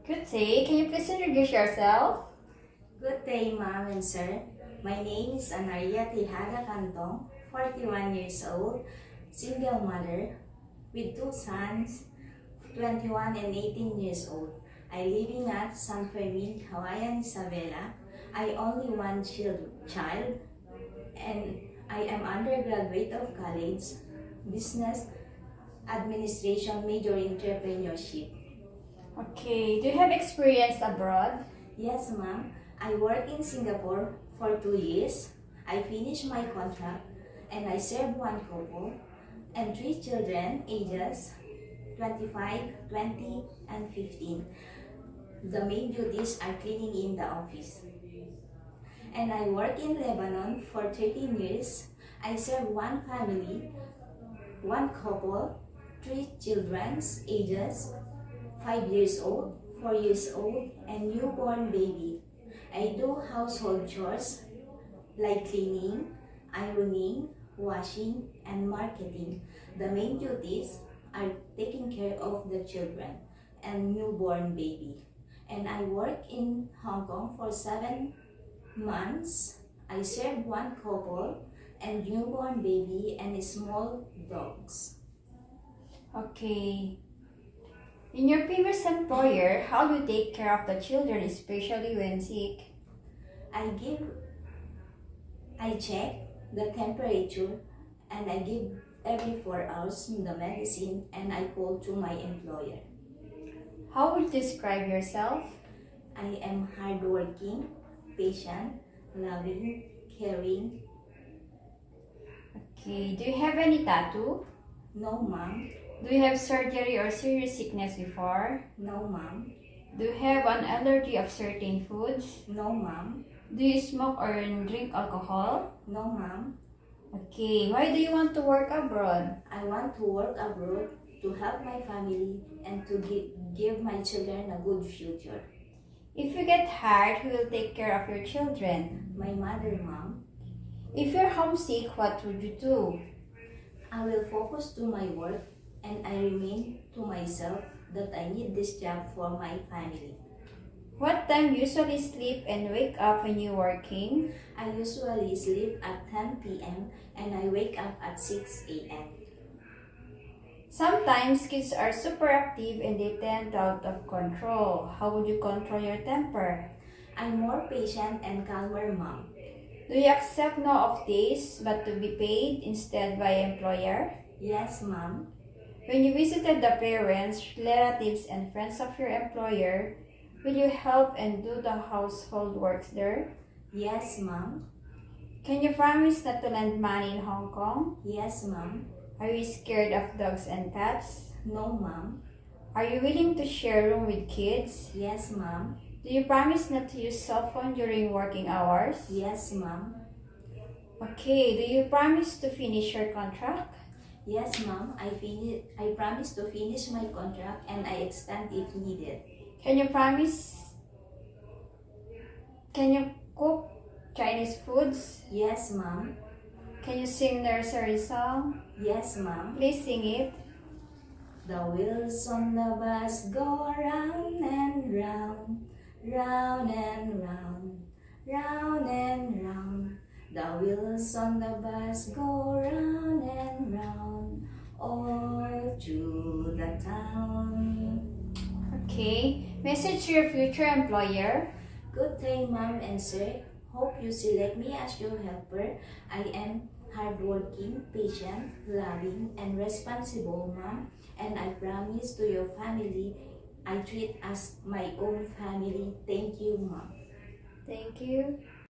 Good day. Can you please introduce yourself? Good day, Ma'am and Sir. My name is Anaria Tejada Cantong, 41 years old, single mother, with two sons, 21 and 18 years old. I living at San Fermin, Hawaiian, Isabela. I only one child, and I am undergraduate of college, business administration, major in entrepreneurship. Okay. Do you have experience abroad? Yes, ma'am. I work in Singapore for 2 years. I finished my contract and I served one couple and three children ages 25, 20, and 15. The main duties are cleaning in the office. And I work in Lebanon for 13 years. I serve one family, one couple, three children's ages 5 years old, 4 years old, and newborn baby. I do household chores like cleaning, ironing, washing, and marketing. The main duties are taking care of the children and newborn baby. And I work in Hong Kong for 7 months. I served one couple and newborn baby and small dogs. Okay. In your previous employer, how do you take care of the children, especially when sick? I check the temperature and I give every 4 hours the medicine and I call to my employer. How would you describe yourself? I am hardworking, patient, loving, caring. Okay. Do you have any tattoo? No, ma'am. Do you have surgery or serious sickness before? No, ma'am. Do you have an allergy of certain foods? No, ma'am. Do you smoke or drink alcohol? No, ma'am. Okay. Why do you want to work abroad? I want to work abroad to help my family and to give my children a good future. If you get hired, who will take care of your children? My mother, ma'am. If you're homesick, what would you do? I will focus to my work and I remain to myself that I need this job for my family. What time you usually sleep and wake up when you're working? I usually sleep at 10 p.m. and I wake up at 6 a.m. Sometimes kids are super active and they tend out of control. How would you control your temper? I'm more patient and calmer, mom. Do you accept no off days but to be paid instead by employer? Yes, mom. When you visited the parents, relatives, and friends of your employer, will you help and do the household works there? Yes, mom. Can you promise not to lend money in Hong Kong? Yes, mom. Are you scared of dogs and cats? No, mom. Are you willing to share room with kids? Yes, mom. Do you promise not to use cell phone during working hours? Yes, mom. Okay, do you promise to finish your contract? Yes, mom. I promise to finish my contract and I extend if needed. Can you cook Chinese foods? Yes, mom. Can you sing nursery song? Yes, mom. Please sing it. The wheels on the bus go round and round, round and round, round and round. The wheels on the bus go round and round, all through the town. Okay, message to your future employer. Good day, ma'am and sir. Hope you select me as your helper. I am hardworking, patient, loving, and responsible, ma'am. And I promise to your family, I treat as my own family. Thank you, ma'am. Thank you.